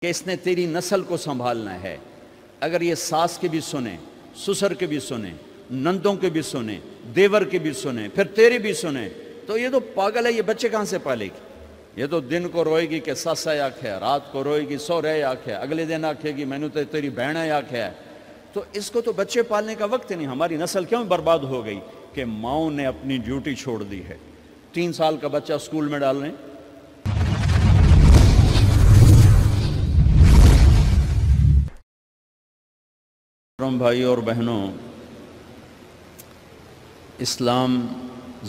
کہ اس نے تیری نسل کو سنبھالنا ہے۔ اگر یہ ساس کے بھی سنیں، سسر کے بھی سنیں، نندوں کے بھی سنیں، دیور کے بھی سنیں، پھر تیرے بھی سنیں، تو یہ تو پاگل ہے، یہ بچے کہاں سے پالے گی؟ یہ تو دن کو روئے گی کہ سس ہے آکھے، رات کو روئے گی سو رہے آکھے، اگلے دن آکھے گی میں نے تو تیری بہن ہے آکھے ہے۔ تو اس کو تو بچے پالنے کا وقت نہیں۔ ہماری نسل کیوں برباد ہو گئی؟ کہ ماؤں نے اپنی ڈیوٹی چھوڑ دی ہے۔ 3 سال کا بچہ اسکول میں ڈال رہے ہیں، بھائی اور بہنوں، اسلام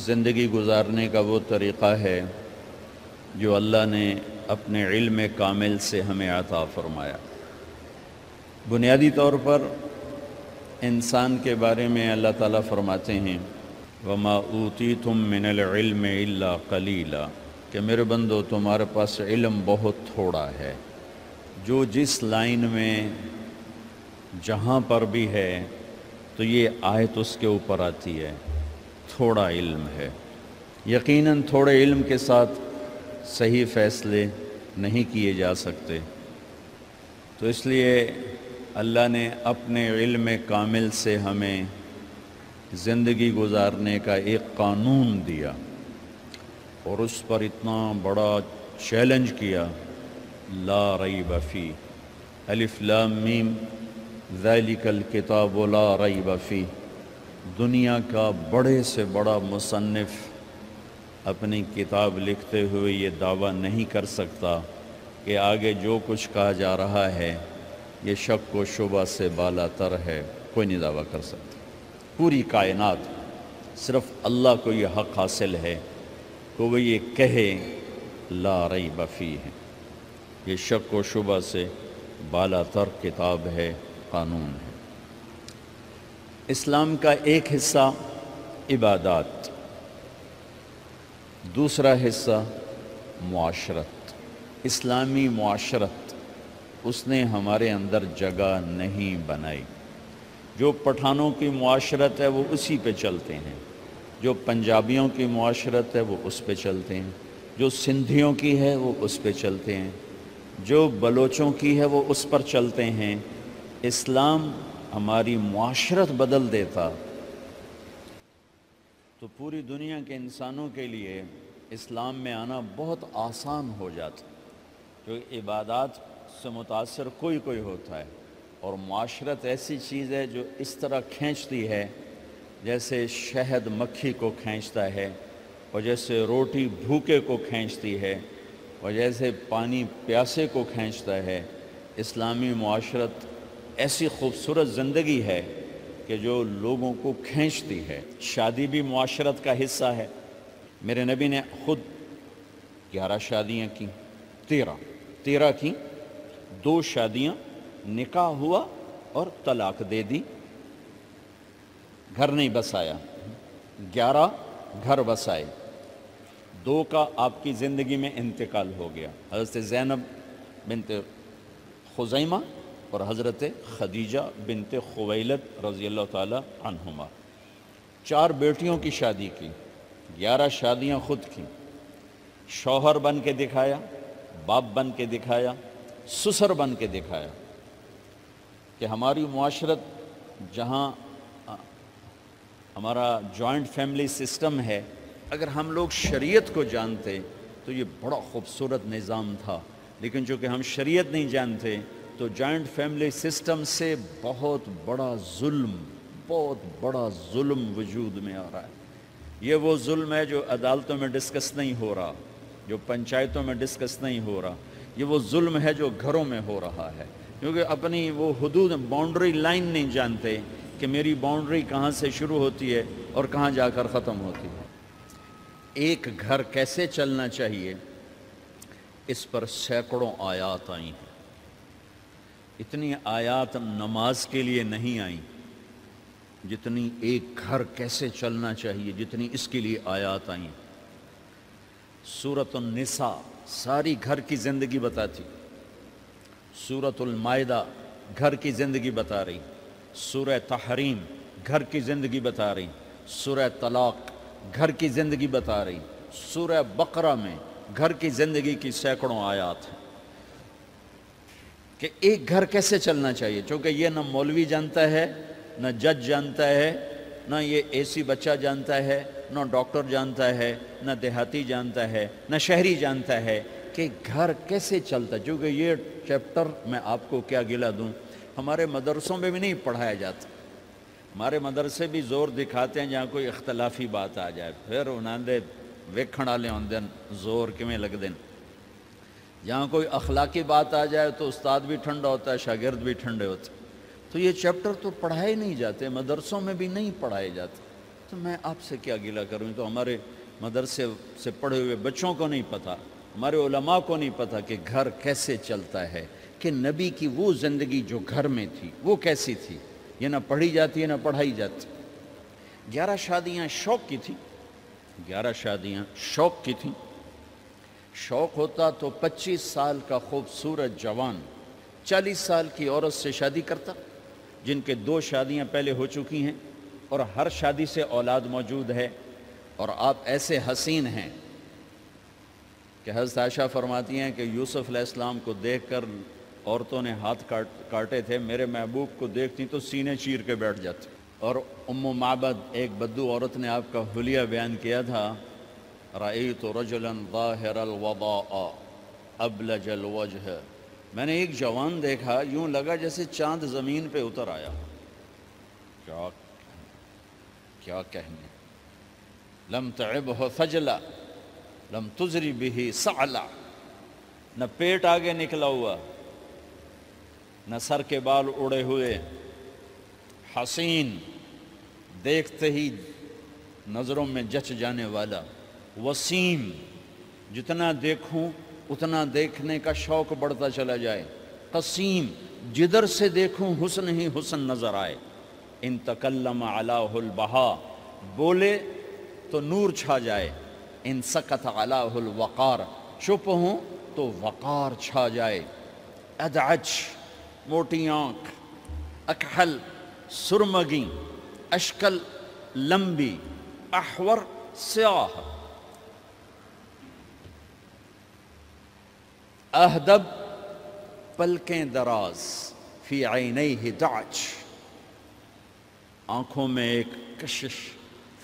زندگی گزارنے کا وہ طریقہ ہے جو اللہ نے اپنے علم کامل سے ہمیں عطا فرمایا۔ بنیادی طور پر انسان کے بارے میں اللہ تعالیٰ فرماتے ہیں وَمَا أُوتِيتُم مِّنَ الْعِلْمِ إِلَّا قَلِيلًا، کہ میرے بندو تمہارے پاس علم بہت تھوڑا ہے۔ جو جس لائن میں جہاں پر بھی ہے تو یہ آیت اس کے اوپر آتی ہے، تھوڑا علم ہے۔ یقیناً تھوڑے علم کے ساتھ صحیح فیصلے نہیں کیے جا سکتے، تو اس لیے اللہ نے اپنے علم کامل سے ہمیں زندگی گزارنے کا ایک قانون دیا، اور اس پر اتنا بڑا چیلنج کیا، لا ریب فیہ، الف لام میم ذالک الکتاب لا ریب فیہ۔ دنیا کا بڑے سے بڑا مصنف اپنی کتاب لکھتے ہوئے یہ دعویٰ نہیں کر سکتا کہ آگے جو کچھ کہا جا رہا ہے یہ شک و شبہ سے بالا تر ہے، کوئی نہیں دعویٰ کر سکتا۔ پوری کائنات صرف اللہ کو یہ حق حاصل ہے کہ وہ یہ کہے لا ریب فیہ، یہ شک و شبہ سے بالا تر کتاب ہے، قانون ہے۔ اسلام کا ایک حصہ عبادات، دوسرا حصہ معاشرت، اسلامی معاشرت، اس نے ہمارے اندر جگہ نہیں بنائی۔ جو پٹھانوں کی معاشرت ہے وہ اسی پہ چلتے ہیں، جو پنجابیوں کی معاشرت ہے وہ اس پہ چلتے ہیں، جو سندھیوں کی ہے وہ اس پہ چلتے ہیں، جو بلوچوں کی ہے وہ اس پر چلتے ہیں۔ اسلام ہماری معاشرت بدل دیتا تو پوری دنیا کے انسانوں کے لیے اسلام میں آنا بہت آسان ہو جاتا، کیونکہ عبادات سے متاثر کوئی کوئی ہوتا ہے، اور معاشرت ایسی چیز ہے جو اس طرح کھینچتی ہے جیسے شہد مکھی کو کھینچتا ہے، اور جیسے روٹی بھوکے کو کھینچتی ہے، اور جیسے پانی پیاسے کو کھینچتا ہے۔ اسلامی معاشرت ایسی خوبصورت زندگی ہے کہ جو لوگوں کو کھینچتی ہے۔ شادی بھی معاشرت کا حصہ ہے۔ میرے نبی نے خود 11 شادیاں کی، 13 کی، 2 شادیاں نکاح ہوا اور طلاق دے دی، گھر نہیں بسایا، 11 گھر بسائے، 2 کا آپ کی زندگی میں انتقال ہو گیا، حضرت زینب بنت خزیمہ اور حضرت خدیجہ بنت خویلد رضی اللہ تعالی عنہما۔ 4 بیٹیوں کی شادی کی، 11 شادیاں خود کی، شوہر بن کے دکھایا، باپ بن کے دکھایا، سسر بن کے دکھایا، کہ ہماری معاشرت جہاں ہمارا جوائنٹ فیملی سسٹم ہے، اگر ہم لوگ شریعت کو جانتے تو یہ بڑا خوبصورت نظام تھا، لیکن چونکہ ہم شریعت نہیں جانتے تو جوائنٹ فیملی سسٹم سے بہت بڑا ظلم وجود میں آ رہا ہے۔ یہ وہ ظلم ہے جو عدالتوں میں ڈسکس نہیں ہو رہا، جو پنچایتوں میں ڈسکس نہیں ہو رہا، یہ وہ ظلم ہے جو گھروں میں ہو رہا ہے، کیونکہ اپنی وہ حدود باؤنڈری لائن نہیں جانتے کہ میری باؤنڈری کہاں سے شروع ہوتی ہے اور کہاں جا کر ختم ہوتی ہے۔ ایک گھر کیسے چلنا چاہیے اس پر سینکڑوں آیات آئی ہیں۔ اتنی آیات نماز کے لیے نہیں آئیں جتنی ایک گھر کیسے چلنا چاہیے، جتنی اس کے لیے آیات آئیں۔ سورۃ النساء ساری گھر کی زندگی بتاتی، سورۃ المائدہ گھر کی زندگی بتا رہی، سورہ تحریم گھر کی زندگی بتا رہی، سورہ طلاق گھر کی زندگی بتا رہی، سورہ بقرہ میں گھر کی زندگی کی سینکڑوں آیات ہیں۔ کہ ایک گھر کیسے چلنا چاہیے، چونکہ یہ نہ مولوی جانتا ہے، نہ جج جانتا ہے، نہ یہ اے سی بچہ جانتا ہے، نہ ڈاکٹر جانتا ہے، نہ دیہاتی جانتا ہے، نہ شہری جانتا ہے کہ گھر کیسے چلتا ہے۔ چونکہ یہ چیپٹر میں آپ کو کیا گلا دوں، ہمارے مدرسوں میں بھی نہیں پڑھایا جاتا۔ ہمارے مدرسے بھی زور دکھاتے ہیں جہاں کوئی اختلافی بات آ جائے، پھر انہوں نے ویکھن والے ہوندے زور کیویں لگدے، جہاں کوئی اخلاقی بات آ جائے تو استاد بھی ٹھنڈا ہوتا ہے، شاگرد بھی ٹھنڈے ہوتے۔ تو یہ چیپٹر تو پڑھائے نہیں جاتے، مدرسوں میں بھی نہیں پڑھائے جاتے، تو میں آپ سے کیا گلہ کروں؟ تو ہمارے مدرسے سے پڑھے ہوئے بچوں کو نہیں پتہ، ہمارے علماء کو نہیں پتہ کہ گھر کیسے چلتا ہے، کہ نبی کی وہ زندگی جو گھر میں تھی وہ کیسی تھی، یہ نہ پڑھی جاتی ہے نہ پڑھائی جاتی۔ 11 شادیاں شوق کی تھیں، 11 شادیاں شوق کی تھیں۔ شوق ہوتا تو 25 سال کا خوبصورت جوان 40 سال کی عورت سے شادی کرتا، جن کے 2 شادیاں پہلے ہو چکی ہیں اور ہر شادی سے اولاد موجود ہے، اور آپ ایسے حسین ہیں کہ حضرت عائشہ فرماتی ہیں کہ یوسف علیہ السلام کو دیکھ کر عورتوں نے ہاتھ کاٹے تھے، میرے محبوب کو دیکھتی تو سینے چیر کے بیٹھ جاتے۔ اور ام معبد ایک بدو عورت نے آپ کا حلیہ بیان کیا تھا، رأیت رجلا ظاہر الوضاء ابلج الوجہ، میں نے ایک جوان دیکھا یوں لگا جیسے چاند زمین پہ اتر آیا۔ کیا کہنے، لم تعبہ خجلا لم تزری بہ سعلا، نہ پیٹ آگے نکلا ہوا، نہ سر کے بال اڑے ہوئے، حسین، دیکھتے ہی نظروں میں جچ جانے والا، وسیم، جتنا دیکھوں اتنا دیکھنے کا شوق بڑھتا چلا جائے، قسیم، جدھر سے دیکھوں حسن ہی حسن نظر آئے، ان تکلم علیہ البہا، بولے تو نور چھا جائے، ان سکت علیہ الوقار، چپ ہوں تو وقار چھا جائے، ادعج، موٹی آنکھ، اکحل، سرمگی، اشکل، لمبی، احور، سیاہ، اہدب، پلکیں دراز، فی عینیہ دعج، آنکھوں میں ایک کشش،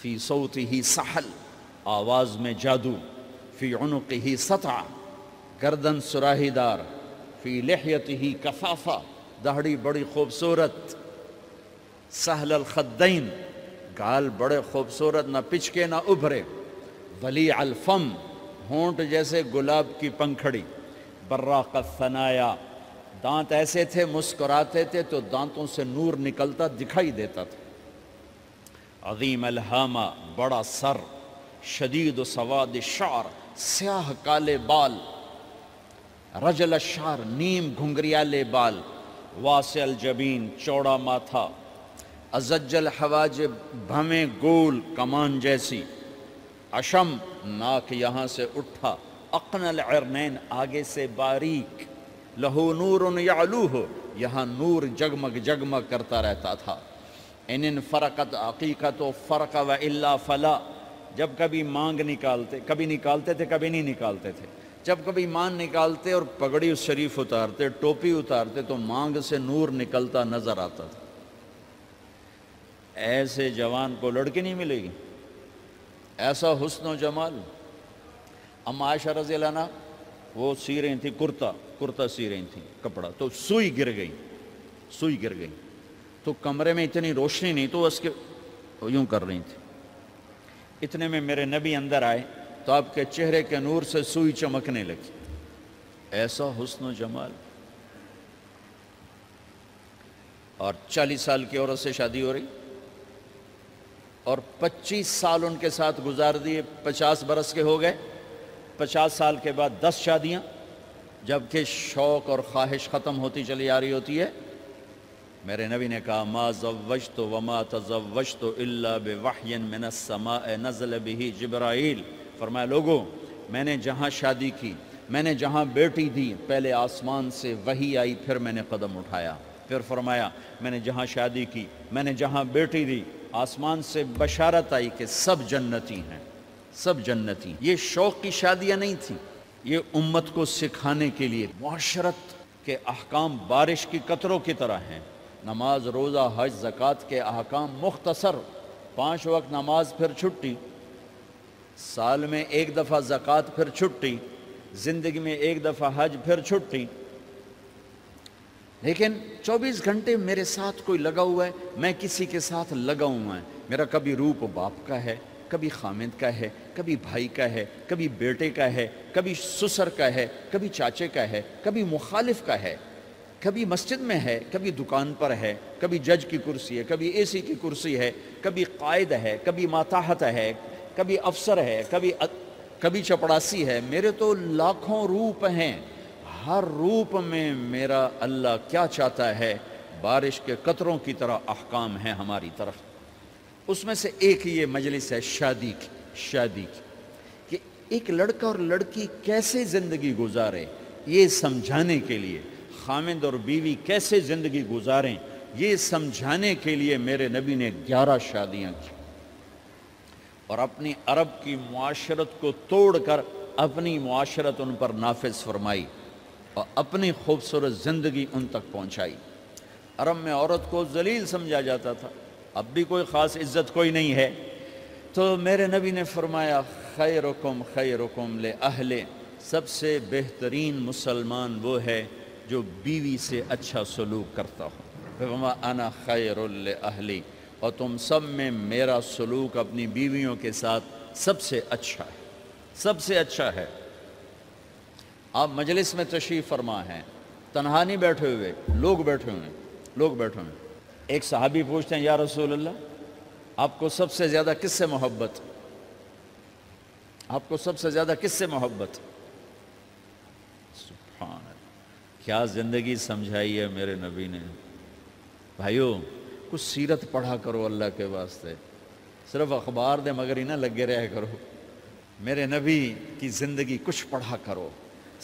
فی صوتہ سحل، آواز میں جادو، فی عنقہ سطع، گردن سراہی دار، فی لحیتہ کفافہ، داڑھی بڑی خوبصورت، سہل الخدین، گال بڑے خوبصورت، نہ پچکے نہ ابھرے، ولیع الفم، ہونٹ جیسے گلاب کی پنکھڑی، براق الثنایا، دانت ایسے تھے مسکراتے تھے تو دانتوں سے نور نکلتا دکھائی دیتا تھا، عظیم الہامہ، بڑا سر، شدید سواد الشعر، سیاہ کالے بال، رجل الشعر، نیم گھنگریالے بال، واسع الجبین، چوڑا ماتھا، ازج الحواجب، بھویں گول کمان جیسی، اشم، ناک یہاں سے اٹھا، اقن العرنین، آگے سے باریک، لہو نور یعلوہ، یہاں نور جگمگ جگمگ کرتا رہتا تھا، ان انفرقت عقیقت و فرق و الا فلا، جب کبھی مانگ نکالتے، کبھی نکالتے تھے کبھی نہیں نکالتے تھے، جب کبھی مانگ نکالتے اور پگڑی شریف اتارتے، ٹوپی اتارتے تو مانگ سے نور نکلتا نظر آتا تھا۔ ایسے جوان کو لڑکی نہیں ملے گی، ایسا حسن و جمال۔ اما عائشہ رضی اللہ عنہ وہ سی رہی تھی کرتا سی رہی تھی کپڑا، تو سوئی گر گئی، تو کمرے میں اتنی روشنی نہیں تو اس کے یوں کر رہی تھی، اتنے میں میرے نبی اندر آئے تو آپ کے چہرے کے نور سے سوئی چمکنے لگی، ایسا حسن و جمال۔ اور 40 سال کی عورت سے شادی ہو رہی اور 25 سال ان کے ساتھ گزار دیے، 50 برس کے ہو گئے، 50 سال کے بعد 10 شادیاں، جبکہ شوق اور خواہش ختم ہوتی چلی آ رہی ہوتی ہے۔ میرے نبی نے کہا ما زوجت وما تزوجت الا بوحی من السماء نزل به جبرائیل، فرمایا لوگوں میں نے جہاں شادی کی، میں نے جہاں بیٹی دی، پہلے آسمان سے وحی آئی پھر میں نے قدم اٹھایا، پھر فرمایا میں نے جہاں شادی کی، میں نے جہاں بیٹی دی، آسمان سے بشارت آئی کہ سب جنتی ہیں، سب جنتی۔ یہ شوق کی شادیاں نہیں تھیں، یہ امت کو سکھانے کے لیے، معاشرت کہ احکام بارش کی قطروں کی طرح ہیں۔ نماز، روزہ، حج، زکوٰۃ کے احکام مختصر، 5 وقت نماز پھر چھٹی، سال میں 1 دفعہ زکوٰۃ پھر چھٹی، زندگی میں 1 دفعہ حج پھر چھٹی۔ لیکن 24 گھنٹے میرے ساتھ کوئی لگا ہوا ہے، میں کسی کے ساتھ لگا ہوا ہے۔ میرا کبھی روپ باپ کا ہے، کبھی خامد کا ہے، کبھی بھائی کا ہے، کبھی بیٹے کا ہے، کبھی سسر کا ہے، کبھی چاچے کا ہے، کبھی مخالف کا ہے، کبھی مسجد میں ہے، کبھی دکان پر ہے، کبھی جج کی کرسی ہے، کبھی اے سی کی کرسی ہے، کبھی قائد ہے، کبھی ماتحت ہے، کبھی افسر ہے، کبھی چپڑاسی ہے۔ میرے تو لاکھوں روپ ہیں، ہر روپ میں میرا اللہ کیا چاہتا ہے؟ بارش کے قطروں کی طرح احکام ہیں ہماری طرف۔ اس میں سے ایک یہ مجلس ہے شادی کی، کہ ایک لڑکا اور لڑکی کیسے زندگی گزارے یہ سمجھانے کے لیے، خامد اور بیوی کیسے زندگی گزاریں یہ سمجھانے کے لیے میرے نبی نے 11 شادیاں کی، اور اپنی عرب کی معاشرت کو توڑ کر اپنی معاشرت ان پر نافذ فرمائی اور اپنی خوبصورت زندگی ان تک پہنچائی۔ عرب میں عورت کو ذلیل سمجھا جاتا تھا، اب بھی کوئی خاص عزت کوئی نہیں ہے، تو میرے نبی نے فرمایا خیرکم خیرکم لأہلِ، سب سے بہترین مسلمان وہ ہے جو بیوی سے اچھا سلوک کرتا ہو۔ وما انا خیر لأہلی، اور تم سب میں میرا سلوک اپنی بیویوں کے ساتھ سب سے اچھا ہے، سب سے اچھا ہے۔ آپ مجلس میں تشریف فرما ہیں، تنہا نہیں بیٹھے ہوئے، لوگ بیٹھے ہوئے ہیں۔ ایک صحابی پوچھتے ہیں یا رسول اللہ آپ کو سب سے زیادہ کس سے محبت؟ آپ کو سب سے زیادہ کس سے محبت؟ سبحان اللہ، کیا زندگی سمجھائی ہے میرے نبی نے۔ بھائیو کچھ سیرت پڑھا کرو اللہ کے واسطے، صرف اخبار دے مگر ہی نہ لگے رہا کرو، میرے نبی کی زندگی کچھ پڑھا کرو،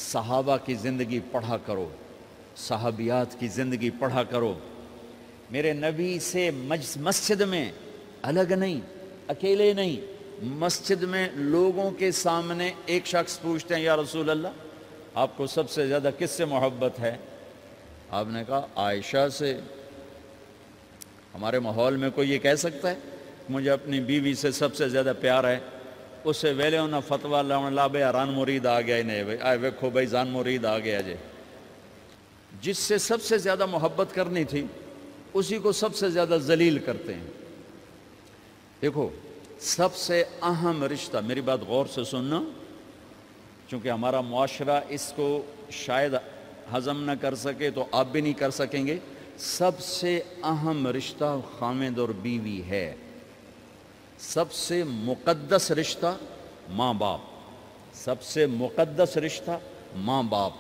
صحابہ کی زندگی پڑھا کرو، صحابیات کی زندگی پڑھا کرو۔ میرے نبی سے مسجد میں الگ نہیں، اکیلے نہیں، مسجد میں لوگوں کے سامنے ایک شخص پوچھتے ہیں یا رسول اللہ آپ کو سب سے زیادہ کس سے محبت ہے؟ آپ نے کہا عائشہ سے۔ ہمارے ماحول میں کوئی یہ کہہ سکتا ہے مجھے اپنی بیوی سے سب سے زیادہ پیار ہے؟ اس سے ویلے انہاں فتویٰ لا بے ران مرید آ گیا ہی نہیں، آئے ویکھو بھائی زان مرید آ گیا جے۔ جس سے سب سے زیادہ محبت کرنی تھی اسی کو سب سے زیادہ ذلیل کرتے ہیں۔ دیکھو سب سے اہم رشتہ، میری بات غور سے سننا چونکہ ہمارا معاشرہ اس کو شاید ہضم نہ کر سکے تو آپ بھی نہیں کر سکیں گے، سب سے اہم رشتہ خامد اور بیوی ہے، سب سے مقدس رشتہ ماں باپ، سب سے مقدس رشتہ ماں باپ،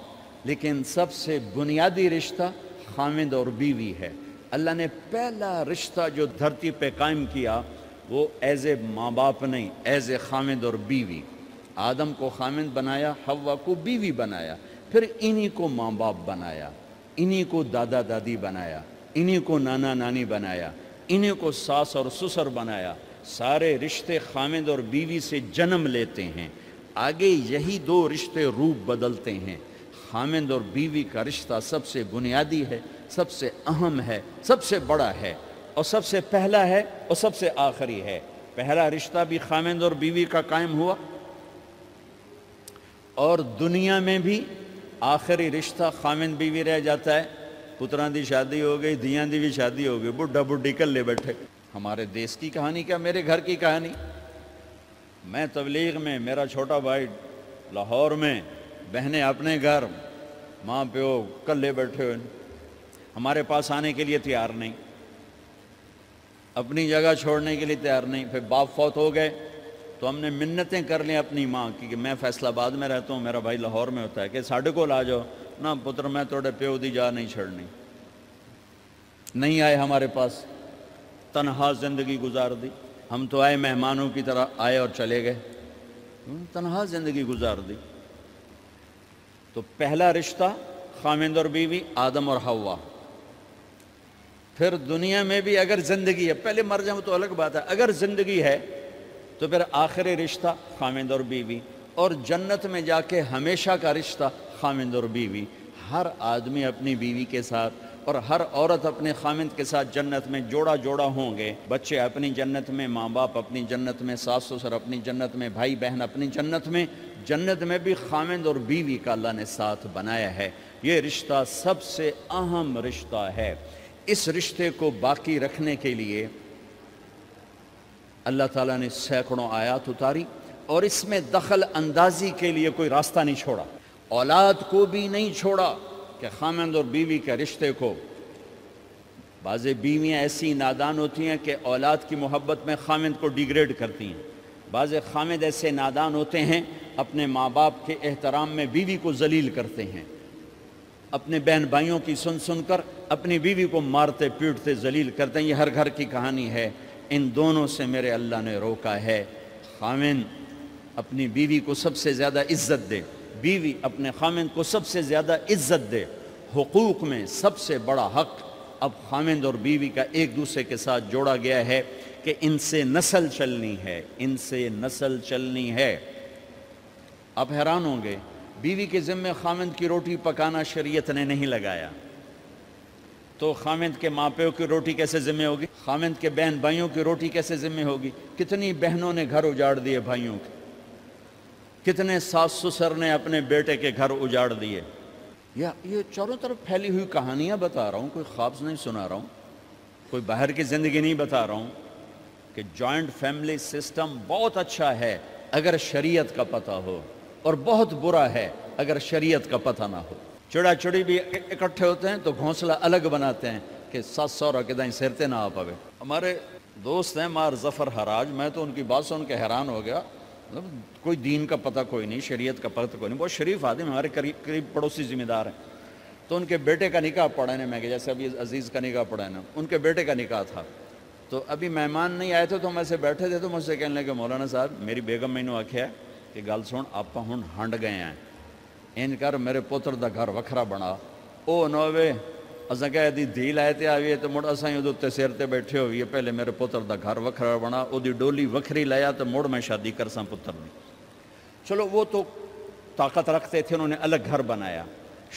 لیکن سب سے بنیادی رشتہ خامد اور بیوی ہے۔ اللہ نے پہلا رشتہ جو دھرتی پہ قائم کیا وہ ایز اے ماں باپ نہیں، ایز اے خامد اور بیوی۔ آدم کو خامد بنایا، حوا کو بیوی بنایا، پھر انہی کو ماں باپ بنایا، انہی کو دادا دادی بنایا، انہی کو نانا نانی بنایا، انہی کو ساس اور سسر بنایا۔ سارے رشتے خامد اور بیوی سے جنم لیتے ہیں، آگے یہی 2 رشتے روپ بدلتے ہیں۔ خامد اور بیوی کا رشتہ سب سے بنیادی ہے، سب سے اہم ہے، سب سے بڑا ہے، اور سب سے پہلا ہے اور سب سے آخری ہے۔ پہلا رشتہ بھی خامد اور بیوی کا قائم ہوا، اور دنیا میں بھی آخری رشتہ خامد بیوی رہ جاتا ہے۔ پتران دی شادی ہو گئی، دیاں دی بھی شادی ہو گئی، بڈھا بڈھی کلے بیٹھے۔ ہمارے دیس کی کہانی کیا، میرے گھر کی کہانی۔ میں تبلیغ میں، میرا چھوٹا بھائی لاہور میں، بہنیں اپنے گھر، ماں پیو کلے بیٹھے ہوئے، ہمارے پاس آنے کے لیے تیار نہیں، اپنی جگہ چھوڑنے کے لیے تیار نہیں۔ پھر باپ فوت ہو گئے تو ہم نے منتیں کر لیں اپنی ماں کی کہ میں فیصل آباد میں رہتا ہوں، میرا بھائی لاہور میں ہوتا ہے، کہ ساڑھے کو لا جاؤ نہ پتر، میں توڑے پیو دی جا نہیں چھڑنی۔ نہیں آئے ہمارے پاس، تنہا زندگی گزار دی۔ ہم تو آئے مہمانوں کی طرح آئے اور چلے گئے، تنہا زندگی گزار دی۔ تو پہلا رشتہ خامد اور بیوی، آدم اور حوا۔ پھر دنیا میں بھی اگر زندگی ہے، پہلے مر جاؤں تو الگ بات ہے، اگر زندگی ہے تو پھر آخری رشتہ خامد اور بیوی، اور جنت میں جا کے ہمیشہ کا رشتہ خامد اور بیوی۔ ہر آدمی اپنی بیوی کے ساتھ اور ہر عورت اپنے خامند کے ساتھ جنت میں جوڑا جوڑا ہوں گے. بچے اپنی جنت میں، ماں باپ اپنی جنت میں، ساس سسر اپنی جنت میں، بھائی بہن اپنی جنت میں. جنت میں بھی خامند اور بیوی کا اللہ نے ساتھ بنایا ہے. یہ رشتہ سب سے اہم رشتہ ہے. اس رشتے کو باقی رکھنے کے لیے اللہ تعالیٰ نے سینکڑوں آیات اتاری اور اس میں دخل اندازی کے لیے کوئی راستہ نہیں چھوڑا. اولاد کو بھی نہیں چھوڑا کہ خامند اور بیوی کے رشتے کو. بعض بیویاں ایسی نادان ہوتی ہیں کہ اولاد کی محبت میں خامند کو ڈیگریڈ کرتی ہیں. بعض خامند ایسے نادان ہوتے ہیں اپنے ماں باپ کے احترام میں بیوی کو ذلیل کرتے ہیں. اپنے بہن بھائیوں کی سن سن کر اپنی بیوی کو مارتے پیٹتے ذلیل کرتے ہیں. یہ ہر گھر کی کہانی ہے. ان دونوں سے میرے اللہ نے روکا ہے. خامند اپنی بیوی کو سب سے زیادہ عزت دے، بیوی اپنے خامند کو سب سے زیادہ عزت دے. حقوق میں سب سے بڑا حق اب خامند اور بیوی کا ایک دوسرے کے ساتھ جوڑا گیا ہے کہ ان سے نسل چلنی ہے، ان سے نسل چلنی ہے. آپ حیران ہوں گے، بیوی کے ذمہ خامند کی روٹی پکانا شریعت نے نہیں لگایا، تو خامند کے ماں پیو کی روٹی کیسے ذمہ ہوگی؟ خامند کے بہن بھائیوں کی روٹی کیسے ذمہ ہوگی؟ کتنی بہنوں نے گھر اجاڑ دیے بھائیوں کے، کتنے ساس سسر نے اپنے بیٹے کے گھر اجاڑ دیے. یہ چاروں طرف پھیلی ہوئی کہانیاں بتا رہا ہوں، کوئی خواب نہیں سنا رہا ہوں، کوئی باہر کی زندگی نہیں بتا رہا ہوں کہ جوائنٹ فیملی سسٹم بہت اچھا ہے اگر شریعت کا پتہ ہو، اور بہت برا ہے اگر شریعت کا پتہ نہ ہو. چڑا چڑی بھی اکٹھے ہوتے ہیں تو گھونسلہ الگ بناتے ہیں کہ ساس سورا کے دائیں سرتے نہ آ پاوے. ہمارے دوست ہیں مار ظفر حراج، میں تو ان کی بات سن کے حیران ہو گیا. کوئی دین کا پتہ کوئی نہیں، شریعت کا پتہ کوئی نہیں، بہت شریف آدمی، ہمارے قریب پڑوسی ذمہ دار ہیں. تو ان کے بیٹے کا نکاح پڑھانے میں کہ جیسے ابھی عزیز کا نکاح پڑھانا، ان کے بیٹے کا نکاح تھا. تو ابھی مہمان نہیں آئے تھے تو ہم ایسے بیٹھے تھے تو مجھ سے کہنے لگے مولانا صاحب میری بیگم میں نے آکھیا کہ گل سن آپ ہن ہنڈ گئے ہیں، ان کر میرے پوتر دا گھر وکھرا بنا. او نوے اساں کہہ دی دھی لائے تے آئیے تو مڑ اساں ادھر تے سر تے بیٹھے ہوئیے، پہلے میرے پوتر دا گھر وکھرا بنا، او دی ڈولی وکھری لایا تو مڑ میں شادی کرساں پتر دی. چلو وہ تو طاقت رکھتے تھے، انہوں نے الگ گھر بنایا.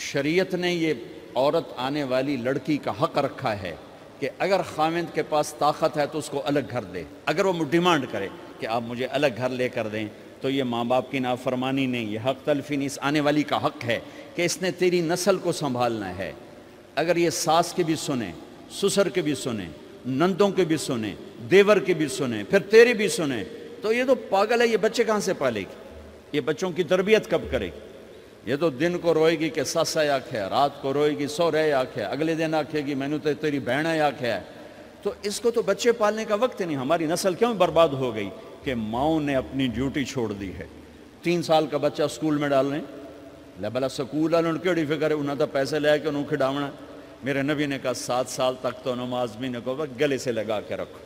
شریعت نے یہ عورت آنے والی لڑکی کا حق رکھا ہے کہ اگر خامند کے پاس طاقت ہے تو اس کو الگ گھر دے. اگر وہ ڈیمانڈ کرے کہ آپ مجھے الگ گھر لے کر دیں تو یہ ماں باپ کی نافرمانی نہیں، یہ حق تلفی نہیں، اس آنے والی کا حق ہے کہ اس نے تیری نسل کو سنبھالنا ہے. اگر یہ ساس کے بھی سنیں، سسر کے بھی سنیں، نندوں کے بھی سنیں، دیور کے بھی سنیں، پھر تیری بھی سنیں، تو یہ تو پاگل ہے. یہ بچے کہاں سے پالے گی؟ یہ بچوں کی تربیت کب کرے گی؟ یہ تو دن کو روئے گی کہ ساسا آکھے، رات کو روئے گی سو رہے آکھے، اگلے دن آکھے گی میں نے تو تیری بہن آکھے ہے. تو اس کو تو بچے پالنے کا وقت نہیں. ہماری نسل کیوں برباد ہو گئی کہ ماؤں نے اپنی ڈیوٹی چھوڑ دی ہے. 3 سال کا بچہ سکول میں ڈال رہے ہیں، بلا سکول والوں کیڑی فکر ہے، انہوں نے پیسے لے کے انہوں کھڈاونا. میرے نبی نے کہا 7 سال تک تو نماز بھی نہ کہو، گلے سے لگا کے رکھو.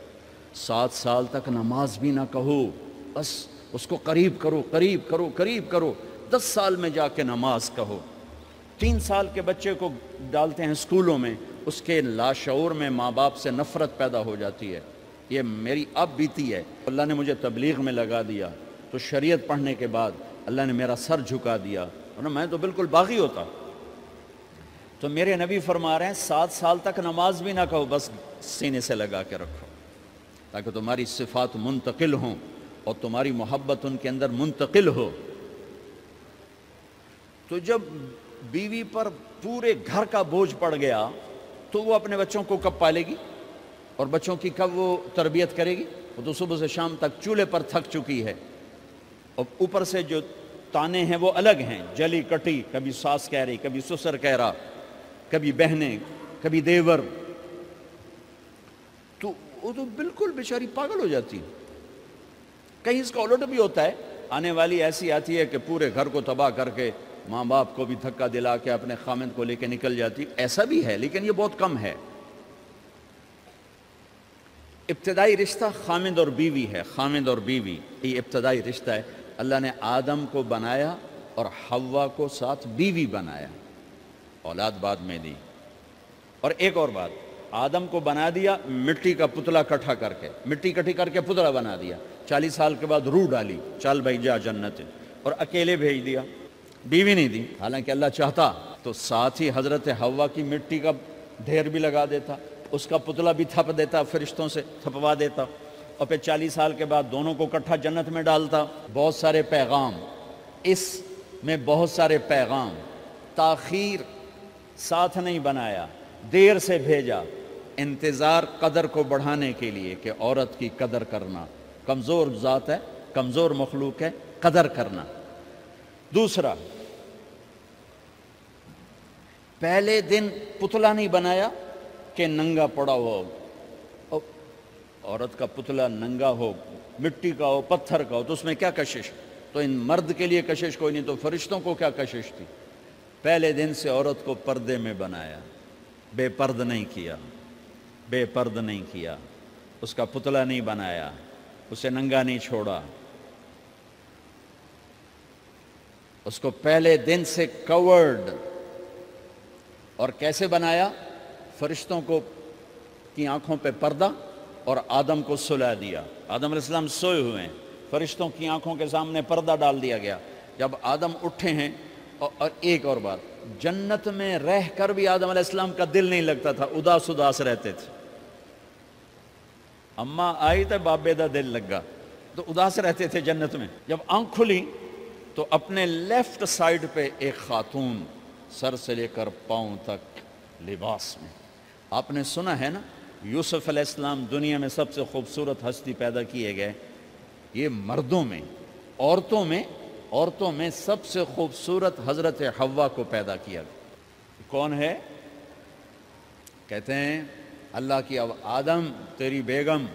7 سال تک نماز بھی نہ کہو، بس اس کو قریب کرو قریب کرو قریب کرو. 10 سال میں جا کے نماز کہو. 3 سال کے بچے کو ڈالتے ہیں اسکولوں میں، اس کے لاشعور میں ماں باپ سے نفرت پیدا ہو جاتی ہے. یہ میری اب بیتی ہے. اللہ نے مجھے تبلیغ میں لگا دیا تو شریعت پڑھنے کے بعد اللہ نے میرا سر جھکا دیا، ورنہ میں تو بالکل باغی ہوتا. تو میرے نبی فرما رہے ہیں 7 سال تک نماز بھی نہ کہو، بس سینے سے لگا کے رکھو تاکہ تمہاری صفات منتقل ہوں اور تمہاری محبت ان کے اندر منتقل ہو. تو جب بیوی پر پورے گھر کا بوجھ پڑ گیا تو وہ اپنے بچوں کو کب پالے گی اور بچوں کی کب وہ تربیت کرے گی؟ وہ تو صبح سے شام تک چولہے پر تھک چکی ہے، اور اوپر سے جو تانے ہیں وہ الگ ہیں، جلی کٹی، کبھی ساس کہہ رہی، کبھی سسر کہہ رہا، کبھی بہنیں، کبھی دیور. تو وہ تو بالکل بیچاری پاگل ہو جاتی. کہیں اس کا الٹ بھی ہوتا ہے، آنے والی ایسی آتی ہے کہ پورے گھر کو تباہ کر کے ماں باپ کو بھی دھکا دلا کے اپنے خامند کو لے کے نکل جاتی. ایسا بھی ہے لیکن یہ بہت کم ہے. ابتدائی رشتہ خامند اور بیوی ہے. خامند اور بیوی یہ ابتدائی رشتہ ہے. اللہ نے آدم کو بنایا اور حوا کو ساتھ بیوی بنایا، اولاد بعد میں دی. اور ایک اور بات، آدم کو بنا دیا مٹی کا پتلا کٹھا کر کے، مٹی کٹھی کر کے پتلا بنا دیا. 40 سال کے بعد روح ڈالی، چل بھائی جا جنت، اور اکیلے بھیج دیا، بیوی نہیں دی. حالانکہ اللہ چاہتا تو ساتھ ہی حضرت حوا کی مٹی کا ڈھیر بھی لگا دیتا، اس کا پتلا بھی تھپ دیتا، فرشتوں سے تھپوا دیتا، اور پھر 40 سال کے بعد دونوں کو اکٹھا جنت میں ڈالتا۔ بہت سارے پیغام، اس میں بہت سارے پیغام، تاخیر ساتھ نہیں بنایا، دیر سے بھیجا، انتظار قدر کو بڑھانے کے لیے کہ عورت کی قدر کرنا، کمزور ذات ہے، کمزور مخلوق ہے، قدر کرنا۔ دوسرا، پہلے دن پتلا نہیں بنایا کہ ننگا پڑا ہو، عورت کا پتلا ننگا ہو، مٹی کا ہو، پتھر کا ہو، تو اس میں کیا کشش؟ تو ان مرد کے لیے کشش کوئی نہیں، تو فرشتوں کو کیا کشش تھی؟ پہلے دن سے عورت کو پردے میں بنایا، بے پرد نہیں کیا، بے پرد نہیں کیا، اس کا پتلا نہیں بنایا، اسے ننگا نہیں چھوڑا، اس کو پہلے دن سے کورڈ۔ اور کیسے بنایا؟ فرشتوں کو کی آنکھوں پہ پردہ اور آدم کو سلا دیا۔ آدم علیہ السلام سوئے ہوئے ہیں، فرشتوں کی آنکھوں کے سامنے پردہ ڈال دیا گیا۔ جب آدم اٹھے ہیں، اور ایک اور بات، جنت میں رہ کر بھی آدم علیہ السلام کا دل نہیں لگتا تھا، اداس اداس رہتے تھے۔ اماں آئی تو بابے دا دل لگا، تو اداس رہتے تھے جنت میں۔ جب آنکھ کھلی تو اپنے لیفٹ سائیڈ پہ ایک خاتون، سر سے لے کر پاؤں تک لباس میں۔ آپ نے سنا ہے نا، یوسف علیہ السلام دنیا میں سب سے خوبصورت ہستی پیدا کیے گئے، یہ مردوں میں، عورتوں میں سب سے خوبصورت حضرت حوا کو پیدا کیا گیا۔ کون ہے؟ کہتے ہیں اللہ کی آدم تیری بیگم،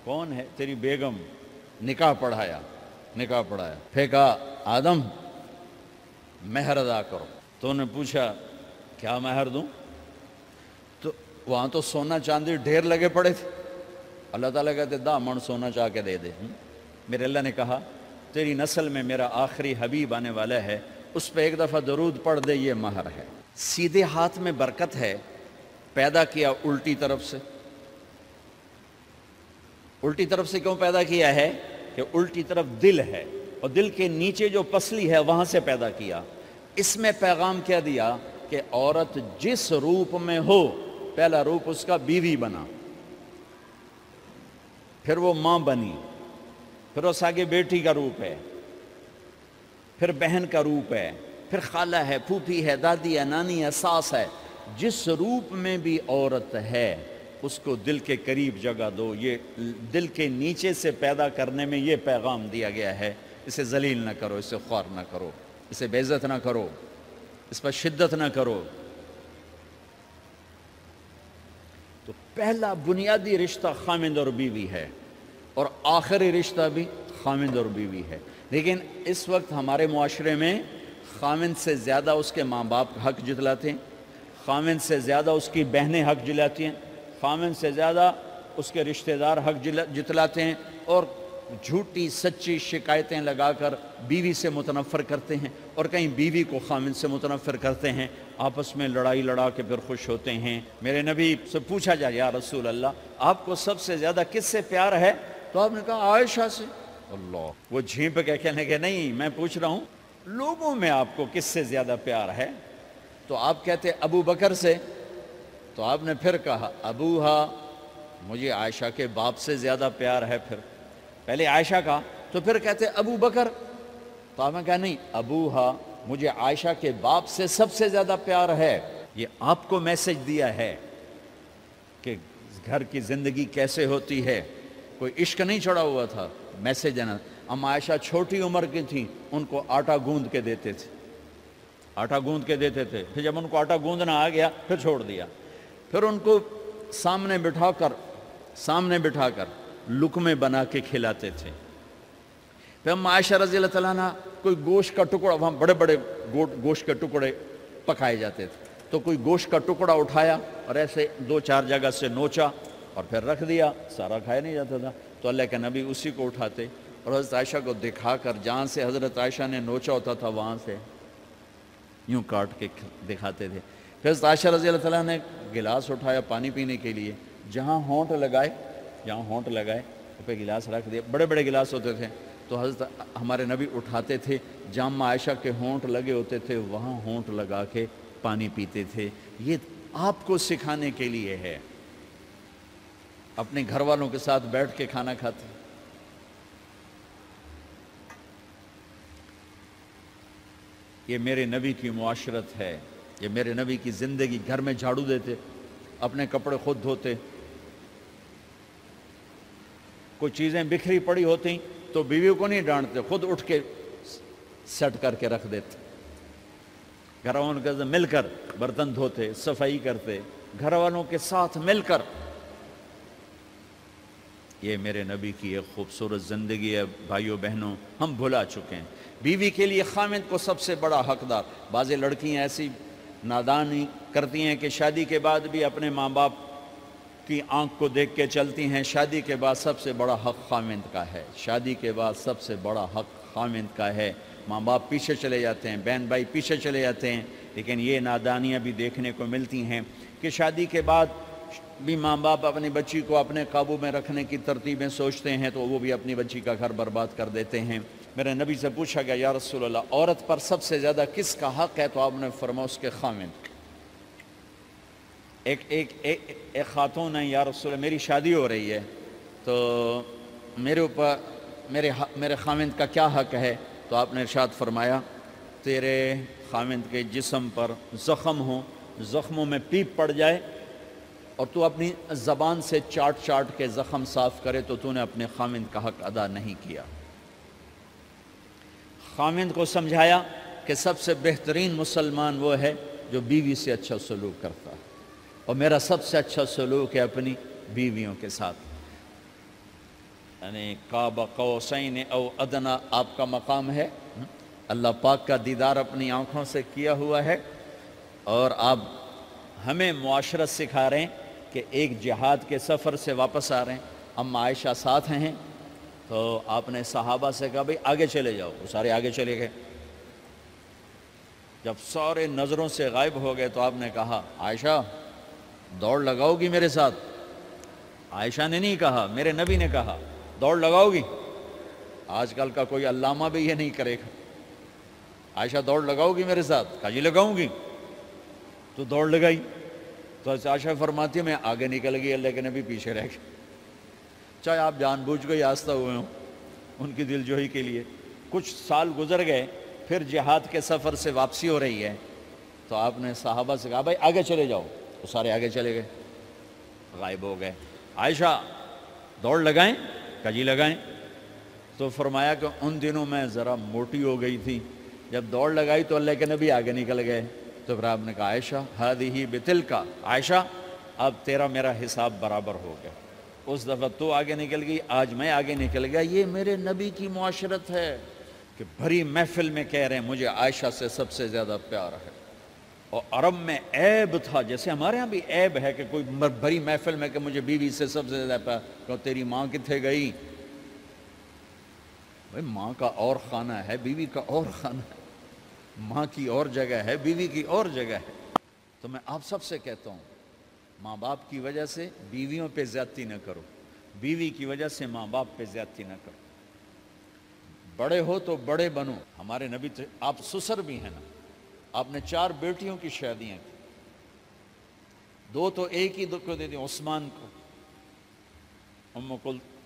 کون ہے تیری بیگم؟ نکاح پڑھایا، پھر کہا آدم مہر ادا کرو۔ تو انہوں نے پوچھا کیا مہر دوں؟ تو وہاں تو سونا چاندی ڈھیر لگے پڑے تھے، اللہ تعالیٰ کہتے من سونا چاہ کے دے دے۔ میرے اللہ نے کہا تیری نسل میں میرا آخری حبیب آنے والا ہے، اس پہ ایک دفعہ درود پڑھ دے، یہ مہر ہے۔ سیدھے ہاتھ میں برکت ہے، پیدا کیا الٹی طرف سے۔ الٹی طرف سے کیوں پیدا کیا ہے؟ کہ الٹی طرف دل ہے، اور دل کے نیچے جو پسلی ہے وہاں سے پیدا کیا۔ اس میں پیغام کیا دیا کہ عورت جس روپ میں ہو، پہلا روپ اس کا بیوی بنا، پھر وہ ماں بنی، پھر اس آگے بیٹی کا روپ ہے، پھر بہن کا روپ ہے، پھر خالہ ہے، پھوپھی ہے، دادی ہے، نانی ہے، ساس ہے۔ جس روپ میں بھی عورت ہے اس کو دل کے قریب جگہ دو۔ یہ دل کے نیچے سے پیدا کرنے میں یہ پیغام دیا گیا ہے، اسے ذلیل نہ کرو، اسے خوار نہ کرو، اسے بے عزت نہ کرو، اس پر شدت نہ کرو۔ تو پہلا بنیادی رشتہ خامند اور بیوی ہے، اور آخری رشتہ بھی خامند اور بیوی ہے۔ لیکن اس وقت ہمارے معاشرے میں خامند سے زیادہ اس کے ماں باپ حق جتلاتے ہیں، خامند سے زیادہ اس کی بہنیں حق جلاتی ہیں، خامند سے زیادہ اس کے رشتہ دار حق جتلاتے ہیں، اور جھوٹی سچی شکایتیں لگا کر بیوی سے متنفر کرتے ہیں، اور کہیں بیوی کو خامند سے متنفر کرتے ہیں، آپس میں لڑائی لڑا کے پھر خوش ہوتے ہیں۔ میرے نبی سے پوچھا جائے یا رسول اللہ آپ کو سب سے زیادہ کس سے پیار ہے؟ تو آپ نے کہا عائشہ سے۔ اللہ، وہ جھینپ کے کہنے کہ نہیں، میں پوچھ رہا ہوں لوگوں میں آپ کو کس سے زیادہ پیار ہے؟ تو آپ کہتے ابو بکر سے۔ تو آپ نے پھر کہا ابوہا، مجھے عائشہ کے باپ سے زیادہ پیار ہے۔ پھر پہلے عائشہ کا، تو پھر کہتے ابو بکر۔ تو آپ نے کہا نہیں، ابوہا، مجھے عائشہ کے باپ سے سب سے زیادہ پیار ہے۔ یہ آپ کو میسج دیا ہے کہ گھر کی زندگی کیسے ہوتی ہے، کوئی عشق نہیں چڑھا ہوا تھا، میسج دینا۔ ہم عائشہ چھوٹی عمر کی تھیں، ان کو آٹا گوندھ کے دیتے تھے، آٹا گوندھ کے دیتے تھے، پھر جب ان کو آٹا گوندھنا آ گیا پھر چھوڑ دیا، پھر ان کو سامنے بٹھا کر لقمے بنا کے کھلاتے تھے۔ پھر ہم عائشہ رضی اللہ تعالیٰ عنہ کوئی گوشت کا ٹکڑا، وہاں بڑے بڑے گوشت کے ٹکڑے پکائے جاتے تھے، تو کوئی گوشت کا ٹکڑا اٹھایا اور ایسے 2-4 جگہ سے نوچا اور پھر رکھ دیا، سارا کھایا نہیں جاتا تھا، تو اللہ کے نبی اسی کو اٹھاتے اور حضرت عائشہ کو دکھا کر، جہاں سے حضرت عائشہ نے نوچا ہوتا تھا وہاں سے یوں کاٹ کے دکھاتے تھے۔ پھر حضرت عائشہ رضی اللہ تعالیٰ نے گلاس اٹھایا پانی پینے کے لیے، جہاں ہونٹ لگائے پہ گلاس رکھ دیا، بڑے بڑے گلاس ہوتے تھے، تو حضرت ہمارے نبی اٹھاتے تھے، جامع عائشہ کے ہونٹ لگے ہوتے تھے وہاں ہونٹ لگا کے پانی پیتے تھے۔ یہ آپ کو سکھانے کے لیے ہے، اپنے گھر والوں کے ساتھ بیٹھ کے کھانا کھاتے۔ یہ میرے نبی کی معاشرت ہے، یہ میرے نبی کی زندگی۔ گھر میں جھاڑو دیتے، اپنے کپڑے خود دھوتے، کوئی چیزیں بکھری پڑی ہوتی تو بیوی کو نہیں ڈانٹتے، خود اٹھ کے سیٹ کر کے رکھ دیتے۔ گھر والوں کے ساتھ مل کر برتن دھوتے، صفائی کرتے، گھر والوں کے ساتھ مل کر۔ یہ میرے نبی کی ایک خوبصورت زندگی ہے بھائیوں بہنوں، ہم بھلا چکے ہیں۔ بیوی کے لیے خامند کو سب سے بڑا حقدار۔ بعض لڑکیاں ایسی نادانی کرتی ہیں کہ شادی کے بعد بھی اپنے ماں باپ کی آنکھ کو دیکھ کے چلتی ہیں۔ شادی کے بعد سب سے بڑا حق خامند کا ہے، شادی کے بعد سب سے بڑا حق خامند کا ہے۔ ماں باپ پیچھے چلے جاتے ہیں، بہن بھائی پیچھے چلے جاتے ہیں، لیکن یہ نادانیاں بھی دیکھنے کو ملتی ہیں کہ شادی کے بعد بھی ماں باپ اپنی بچی کو اپنے قابو میں رکھنے کی ترتیبیں سوچتے ہیں تو وہ بھی اپنی بچی کا گھر برباد کر دیتے ہیں۔ میرے نبی سے پوچھا گیا یا رسول اللہ عورت پر سب سے زیادہ کس کا حق ہے؟ تو آپ نے فرمایا اس کے خامند۔ ایک خاتون ہے، یا رسول اللہ میری شادی ہو رہی ہے تو میرے اوپر میرے خامند کا کیا حق ہے؟ تو آپ نے ارشاد فرمایا تیرے خامند کے جسم پر زخم ہو، زخموں میں پیپ پڑ جائے اور تو اپنی زبان سے چاٹ چاٹ کے زخم صاف کرے تو تو نے اپنے خامند کا حق ادا نہیں کیا۔ خامند کو سمجھایا کہ سب سے بہترین مسلمان وہ ہے جو بیوی سے اچھا سلوک کرتا ہے، اور میرا سب سے اچھا سلوک ہے اپنی بیویوں کے ساتھ، یعنی قاب قوسین او ادنا آپ کا مقام ہے۔ اللہ پاک کا دیدار اپنی آنکھوں سے کیا ہوا ہے، اور آپ ہمیں معاشرت سکھا رہے ہیں کہ ایک جہاد کے سفر سے واپس آ رہے ہیں، اما عائشہ ساتھ ہیں، تو آپ نے صحابہ سے کہا بھئی آگے چلے جاؤ، وہ سارے آگے چلے گئے۔ جب سارے نظروں سے غائب ہو گئے تو آپ نے کہا عائشہ دوڑ لگاؤ گی میرے ساتھ؟ عائشہ نے نہیں کہا، میرے نبی نے کہا دوڑ لگاؤ گی؟ آج کل کا کوئی علامہ بھی یہ نہیں کرے گا۔ عائشہ دوڑ لگاؤ گی میرے ساتھ؟ کہا جی لگاؤں گی۔ تو دوڑ لگائی تو عائشہ فرماتی ہے میں آگے نکل گئی، اللہ کے نبی پیچھے رہ گئے، چاہے آپ جان بوجھ کے آستہ ہوئے ہوں ان کی دل جوئی کے لیے۔ کچھ سال گزر گئے، پھر جہاد کے سفر سے واپسی ہو رہی ہے تو آپ نے صحابہ سے کہا بھائی آگے چلے جاؤ، وہ سارے آگے چلے گئے، غائب ہو گئے۔ عائشہ دوڑ لگائیں؟ کہا جی لگائیں۔ تو فرمایا کہ ان دنوں میں ذرا موٹی ہو گئی تھی، جب دوڑ لگائی تو اللہ کے نبی آگے نکل گئے، تو پھر آپ نے کہا عائشہ ہذہ بتلک، عائشہ اب تیرا میرا حساب برابر ہو گیا، اس دفعہ تو آگے نکل گئی، آج میں آگے نکل گیا۔ یہ میرے نبی کی معاشرت ہے کہ بھری محفل میں کہہ رہے ہیں مجھے عائشہ سے سب سے زیادہ پیار ہے۔ اور عرب میں عیب تھا، جیسے ہمارے ہاں بھی عیب ہے کہ کوئی بھری محفل میں کہ مجھے بیوی سے سب سے زیادہ پیار، کہ تیری ماں کتنے گئی؟ بھائی ماں کا اور خانہ ہے، بیوی کا اور خانہ ہے، ماں کی اور جگہ ہے، بیوی کی اور جگہ ہے۔ تو میں آپ سب سے کہتا ہوں ماں باپ کی وجہ سے بیویوں پہ زیادتی نہ کرو، بیوی کی وجہ سے ماں باپ پہ زیادتی نہ کرو۔ بڑے ہو تو بڑے بنو۔ ہمارے نبی تو آپ سسر بھی ہیں نا، آپ نے 4 بیٹیوں کی شادیاں کی، 2 تو ایک ہی کو دے دی عثمان کو،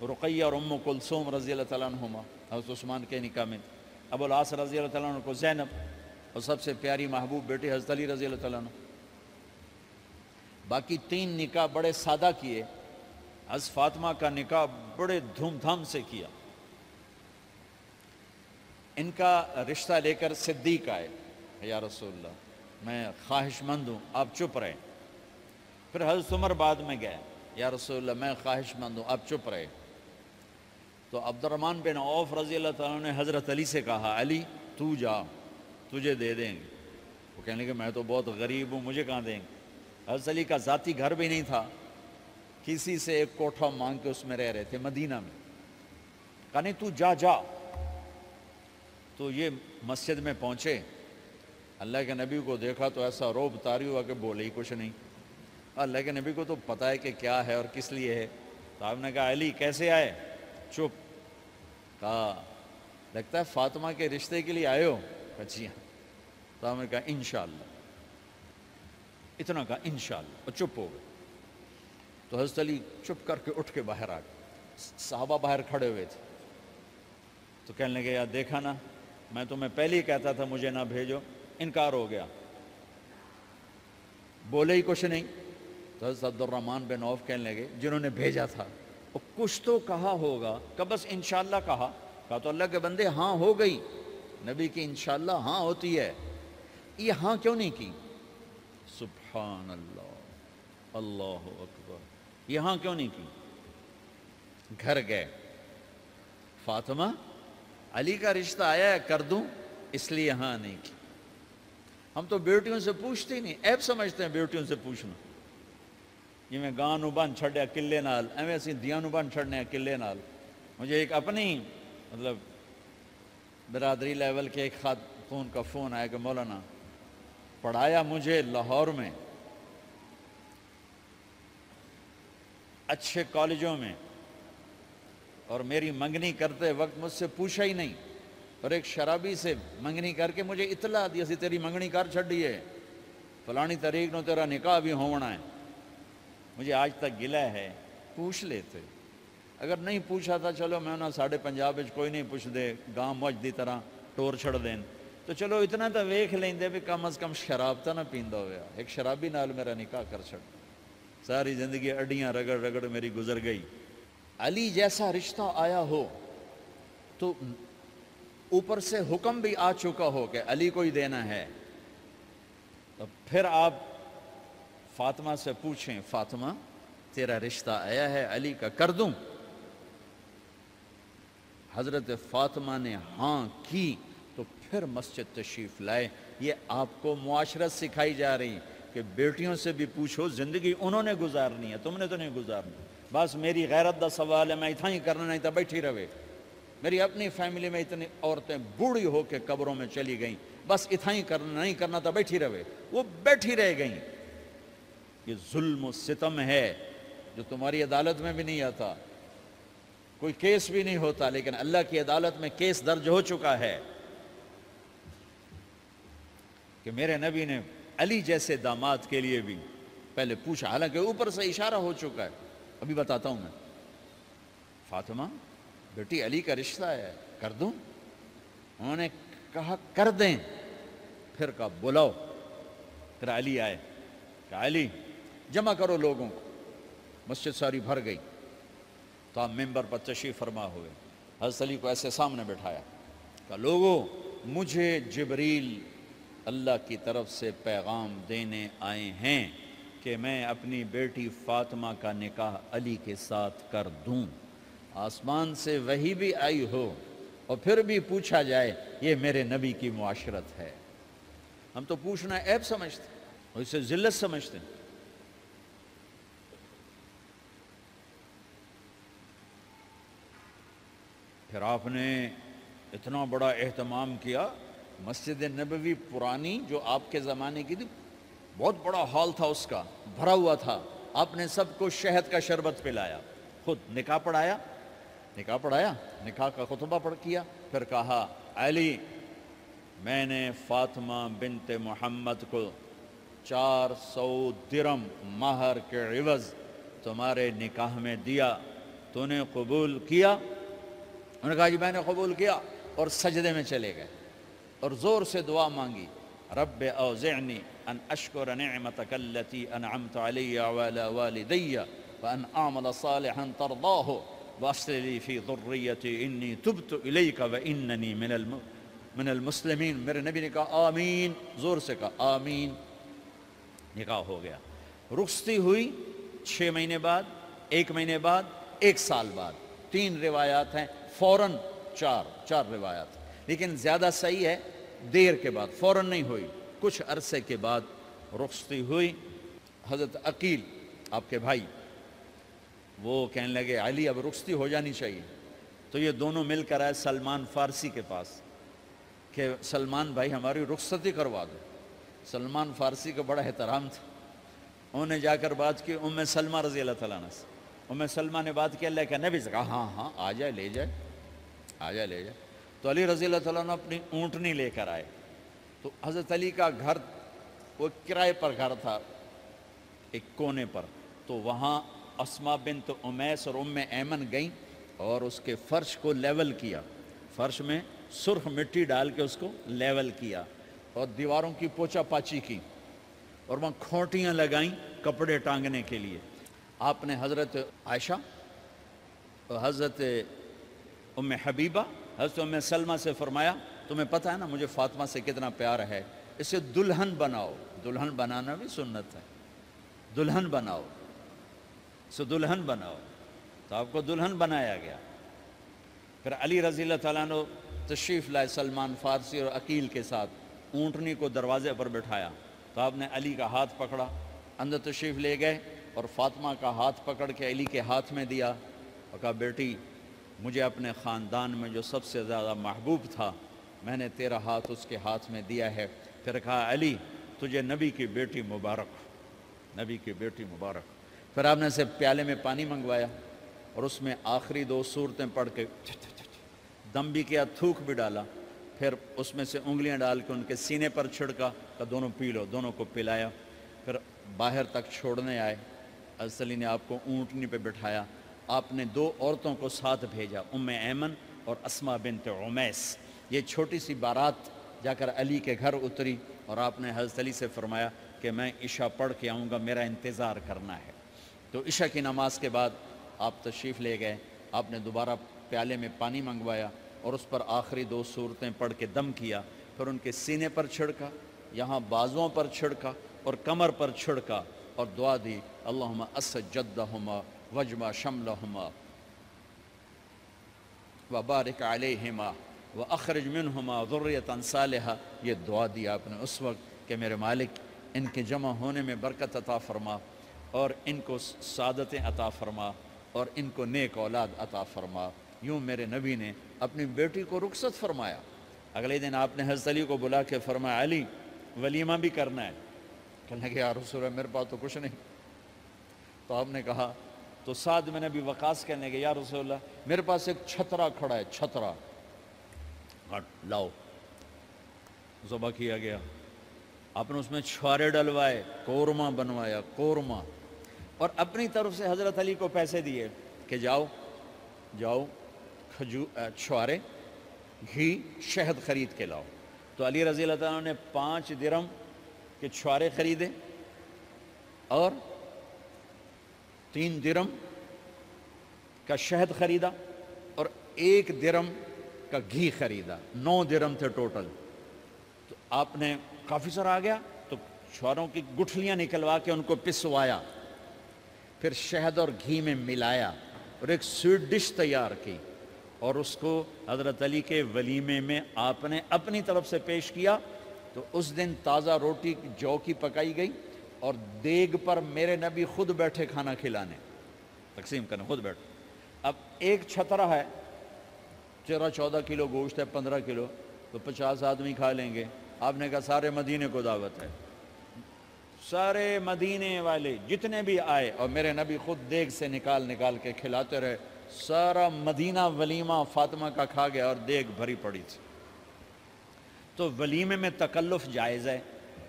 رقیہ اور ام کلثوم رضی اللہ تعالیٰ عنہما، حضرت عثمان کے نکاح میں، ابو العاص رضی اللہ تعالیٰ عنہ کو زینب، اور سب سے پیاری محبوب بیٹی حضرت علی رضی اللہ تعالیٰ عنہ۔ باقی 3 نکاح بڑے سادہ کیے، حضرت فاطمہ کا نکاح بڑے دھوم دھام سے کیا۔ ان کا رشتہ لے کر صدیق آئے، یا رسول اللہ میں خواہش مند ہوں، آپ چپ رہے۔ پھر حضرت عمر بعد میں گئے، یا رسول اللہ میں خواہش مند ہوں، آپ چپ رہے۔ تو عبد الرحمن بن عوف رضی اللہ تعالیٰ نے حضرت علی سے کہا علی تو جا، تجھے دے دیں گے۔ وہ کہنے کہ میں تو بہت غریب ہوں، مجھے کہاں دیں گے؟ حضرت علی کا ذاتی گھر بھی نہیں تھا، کسی سے ایک کوٹھا مانگ کے اس میں رہ رہے تھے مدینہ میں۔ کہا نہیں تو جا جا۔ تو یہ مسجد میں پہنچے، اللہ کے نبی کو دیکھا تو ایسا روب طاری ہوا کہ بولے ہی کچھ نہیں۔ اللہ کے نبی کو تو پتہ ہے کہ کیا ہے اور کس لیے ہے۔ تو آپ نے کہا علی کیسے آئے؟ چپ۔ کہا لگتا ہے فاطمہ کے رشتے کے لیے آئے ہو؟ کہا جی ہاں۔ تو ہم نے کہا انشاءاللہ، اتنا کہا انشاءاللہ، اور چپ ہو گئے۔ تو حضرت علی چپ کر کے اٹھ کے باہر آ گئے، صحابہ باہر کھڑے ہوئے تھے، تو کہنے لگے یار دیکھا نا، میں تمہیں پہلے ہی کہتا تھا مجھے نہ بھیجو، انکار ہو گیا، بولے ہی کچھ نہیں۔ تو حضرت عبد الرحمن بن عوف کہنے لگے جنہوں نے بھیجا تھا، وہ کچھ تو کہا ہوگا، کہ بس انشاءاللہ کہا تو اللہ کے بندے ہاں ہو گئی، نبی کی انشاءاللہ ہاں ہوتی ہے، یہ ہاں کیوں نہیں کی؟ سبحان اللہ، اللہ اکبر، یہ ہاں کیوں نہیں کی؟ گھر گئے، فاطمہ علی کا رشتہ آیا ہے کر دوں، اس لیے ہاں نہیں کی۔ ہم تو بیٹیوں سے پوچھتے ہی نہیں، عیب سمجھتے ہیں بیٹیوں سے پوچھنا، جی میں گاں نو بن چھڑیا قلعے نال، ایویں اسی دیاں نو بن چھڑنے قلعے نال۔ مجھے ایک اپنی مطلب برادری لیول کے ایک خاتون کا فون آیا کہ مولانا پڑھایا مجھے لاہور میں اچھے کالجوں میں، اور میری منگنی کرتے وقت مجھ سے پوچھا ہی نہیں، اور ایک شرابی سے منگنی کر کے مجھے اطلاع دی اسی تیری منگنی کر چھڑی ہے، فلانی تاریخ نو تیرا نکاح بھی ہونا ہے۔ مجھے آج تک گلہ ہے، پوچھ لیتے، اگر نہیں پوچھا تھا چلو میں انہاں ساڑھے پنجاب وچ کوئی نہیں پوچھ دے، گاں موج دی طرح ٹور چھڑ دین، تو چلو اتنا تو ویکھ لیں دے بھی کم از کم شراب تو نہ پیندا ہویا، ایک شرابی نال میرا نکاح کر چھڑ، ساری زندگی اڈیاں رگڑ رگڑ میری گزر گئی۔ علی جیسا رشتہ آیا ہو تو اوپر سے حکم بھی آ چکا ہو کہ علی کو ہی دینا ہے، تو پھر آپ فاطمہ سے پوچھیں فاطمہ تیرا رشتہ آیا ہے علی کا کر دوں؟ حضرت فاطمہ نے ہاں کی تو پھر مسجد تشریف لائے۔ یہ آپ کو معاشرت سکھائی جا رہی کہ بیٹیوں سے بھی پوچھو، زندگی انہوں نے گزارنی ہے، تم نے تو نہیں گزارنی۔ بس میری غیرت دا سوال ہے، میں اتنا ہی کرنا نہیں تو بیٹھی رہے۔ میری اپنی فیملی میں اتنی عورتیں بوڑھی ہو کے قبروں میں چلی گئیں، بس اتنا ہی کرنا نہیں کرنا تو بیٹھی رہے، وہ بیٹھی رہ گئیں۔ یہ ظلم و ستم ہے جو تمہاری عدالت میں بھی نہیں آتا، کوئی کیس بھی نہیں ہوتا، لیکن اللہ کی عدالت میں کیس درج ہو چکا ہے کہ میرے نبی نے علی جیسے داماد کے لیے بھی پہلے پوچھا، حالانکہ اوپر سے اشارہ ہو چکا ہے۔ ابھی بتاتا ہوں میں، فاطمہ بیٹی علی کا رشتہ ہے کر دوں؟ انہوں نے کہا کر دیں، پھر کہا بلاؤ، پھر علی آئے، کہا علی جمع کرو لوگوں کو، مسجد ساری بھر گئی، تو آپ ممبر پر تشریف فرما ہوئے، حضرت علی کو ایسے سامنے بٹھایا، کہا لوگو مجھے جبریل اللہ کی طرف سے پیغام دینے آئے ہیں کہ میں اپنی بیٹی فاطمہ کا نکاح علی کے ساتھ کر دوں۔ آسمان سے وحی بھی آئی ہو اور پھر بھی پوچھا جائے، یہ میرے نبی کی معاشرت ہے۔ ہم تو پوچھنا عیب سمجھتے اور اسے ذلت سمجھتے ہیں۔ پھر آپ نے اتنا بڑا اہتمام کیا، مسجد نبوی پرانی جو آپ کے زمانے کی تھی، بہت بڑا ہال تھا، اس کا بھرا ہوا تھا، آپ نے سب کو شہد کا شربت پلایا، خود نکاح پڑھایا، نکاح کا خطبہ پڑھ کیا، پھر کہا علی میں نے فاطمہ بنت محمد کو 400 درم مہر کے عوض تمہارے نکاح میں دیا، تو نے قبول کیا؟ انہوں نے کہا جی میں نے قبول کیا، اور سجدے میں چلے گئے اور زور سے دعا مانگی، رب اوزعنی ان اشکر نعمتک التی انعمت علی وعلی والدی وان اعمل صالحا ترضاہ واصلح لی فی ذریتی انی تبت الیک واننی من المسلمین۔ میرے نبی نے کہا آمین، زور سے کہا آمین، نکاح ہو گیا۔ رخصتی ہوئی 6 مہینے بعد، 1 مہینے بعد، 1 سال بعد، 3 روایات ہیں، فوراً 4 روایات، لیکن زیادہ صحیح ہے دیر کے بعد، فوراً نہیں ہوئی، کچھ عرصے کے بعد رخصتی ہوئی۔ حضرت عقیل آپ کے بھائی وہ کہنے لگے علی اب رخصتی ہو جانی چاہیے، تو یہ دونوں مل کر آئے سلمان فارسی کے پاس کہ سلمان بھائی ہماری رخصتی کروا دو۔ سلمان فارسی کا بڑا احترام تھا، انہوں نے جا کر بات کی ام سلمہ رضی اللہ تعالیٰ عنہ سے، ام سلمہ نے بات کی اللہ کے نبی سے، کہا ہاں آ جائے لے جائے، تو علی رضی اللہ تعالیٰ عنہ اپنی اونٹنی لے کر آئے. تو حضرت علی کا گھر وہ کرائے پر گھر تھا ایک کونے پر. تو وہاں اسماء بنت امیس اور ام ایمن گئیں اور اس کے فرش کو لیول کیا, فرش میں سرخ مٹی ڈال کے اس کو لیول کیا اور دیواروں کی پوچا پاچی کی اور وہاں کھوٹیاں لگائیں کپڑے ٹانگنے کے لیے. آپ نے حضرت عائشہ, حضرت ام حبیبہ, حضرت ام سلمہ سے فرمایا تمہیں پتہ ہے نا مجھے فاطمہ سے کتنا پیار ہے, اسے دلہن بناؤ. دلہن بنانا بھی سنت ہے, دلہن بناؤ, اسے دلہن بناؤ. تو آپ کو دلہن بنایا گیا. پھر علی رضی اللہ تعالیٰ عنہ تشریف لائے سلمان فارسی اور عقیل کے ساتھ, اونٹنی کو دروازے پر بٹھایا. تو آپ نے علی کا ہاتھ پکڑا, اندر تشریف لے گئے اور فاطمہ کا ہاتھ پکڑ کے علی کے ہاتھ میں دیا اور کہا بیٹی مجھے اپنے خاندان میں جو سب سے زیادہ محبوب تھا میں نے تیرا ہاتھ اس کے ہاتھ میں دیا ہے. پھر کہا علی تجھے نبی کی بیٹی مبارک, نبی کی بیٹی مبارک. پھر آپ نے اسے پیالے میں پانی منگوایا اور اس میں آخری 2 سورتیں پڑھ کے دم بھی کیا, تھوک بھی ڈالا. پھر اس میں سے انگلیاں ڈال کے ان کے سینے پر چھڑکا کہ دونوں پی لو, دونوں کو پلایا. پھر باہر تک چھوڑنے آئے, حضرت علی نے آپ کو اونٹنی پہ بٹھایا. آپ نے 2 عورتوں کو ساتھ بھیجا, ام ایمن اور اسماء بنت امیس. یہ چھوٹی سی بارات جا کر علی کے گھر اتری اور آپ نے حضرت علی سے فرمایا کہ میں عشاء پڑھ کے آؤں گا, میرا انتظار کرنا ہے. تو عشاء کی نماز کے بعد آپ تشریف لے گئے. آپ نے دوبارہ پیالے میں پانی منگوایا اور اس پر آخری 2 سورتیں پڑھ کے دم کیا. پھر ان کے سینے پر چھڑکا, یہاں بازوؤں پر چھڑکا اور کمر پر چھڑکا اور دعا دی اللہم اسد جدہما وجمع شملہما وبارک علیہما واخرج منہما ذریۃ صالحہ. یہ دعا دی آپ نے اس وقت کہ میرے مالک ان کے جمع ہونے میں برکت عطا فرما اور ان کو سعادتیں عطا فرما اور ان کو نیک اولاد عطا فرما. یوں میرے نبی نے اپنی بیٹی کو رخصت فرمایا. اگلے دن آپ نے حضرت علی کو بلا کے فرمایا علی ولیمہ بھی کرنا ہے. کہنے لگے یا رسول اللہ میرے پاس تو کچھ نہیں. تو آپ نے کہا, تو سعد بن ابی وقاص کہنے لگے یا رسول اللہ میرے پاس ایک چھترا کھڑا ہے, چھترا لاؤ. ذبح کیا گیا. آپ نے اس میں چھوارے ڈلوائے, قورمہ بنوایا, قورمہ, اور اپنی طرف سے حضرت علی کو پیسے دیے کہ جاؤ جاؤ چھوارے, گھی, شہد خرید کے لاؤ. تو علی رضی اللہ تعالیٰ نے 5 درم کے چھوارے خریدے اور 3 درم کا شہد خریدا اور 1 درم کا گھی خریدا. 9 درم تھے ٹوٹل. تو آپ نے کافی سارا آ گیا تو چھواروں کی گٹھلیاں نکلوا کے ان کو پسوایا, پھر شہد اور گھی میں ملایا اور ایک سویٹ ڈش تیار کی اور اس کو حضرت علی کے ولیمے میں آپ نے اپنی طرف سے پیش کیا. تو اس دن تازہ روٹی جو کی پکائی گئی اور دیگ پر میرے نبی خود بیٹھے کھانا کھلانے, تقسیم کرنے خود بیٹھے. اب ایک چھترا ہے, 13-14 کلو گوشت ہے, 15 کلو, تو 50 آدمی کھا لیں گے. آپ نے کہا سارے مدینے کو دعوت ہے, سارے مدینے والے جتنے بھی آئے, اور میرے نبی خود دیگ سے نکال کے کھلاتے رہے. سارا مدینہ ولیمہ فاطمہ کا کھا گیا اور دیگ بھری پڑی تھی. تو ولیمے میں تکلف جائز ہے,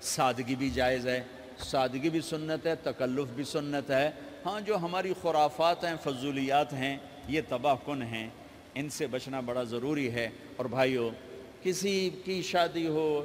سادگی بھی جائز ہے. سادگی بھی سنت ہے, تکلف بھی سنت ہے. ہاں جو ہماری خرافات ہیں, فضولیات ہیں, یہ تباہ کن ہیں, ان سے بچنا بڑا ضروری ہے. اور بھائیو, کسی کی شادی ہو,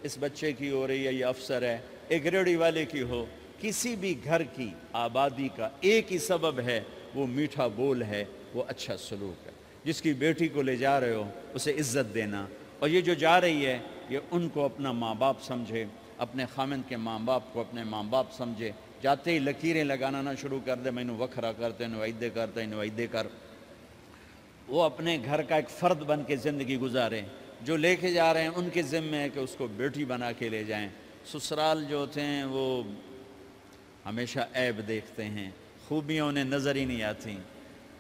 اس بچے کی ہو رہی ہے, یہ افسر ہے, ایک ریڑھی والے کی ہو, کسی بھی گھر کی آبادی کا ایک ہی سبب ہے, وہ میٹھا بول ہے, وہ اچھا سلوک ہے. جس کی بیٹی کو لے جا رہے ہو اسے عزت دینا, اور یہ جو جا رہی ہے یہ ان کو اپنا ماں باپ سمجھے, اپنے خامند کے ماں باپ کو اپنے ماں باپ سمجھے. جاتے ہی لکیریں لگانا نہ شروع کر دے, مینوں وکھرا کرتے نوائدے کرتے نوائدے کر. وہ اپنے گھر کا ایک فرد بن کے زندگی گزاریں. جو لے کے جا رہے ہیں ان کے ذمے ہے کہ اس کو بیٹی بنا کے لے جائیں. سسرال جو ہوتے ہیں وہ ہمیشہ عیب دیکھتے ہیں, خوبیاں انہیں نظر ہی نہیں آتی.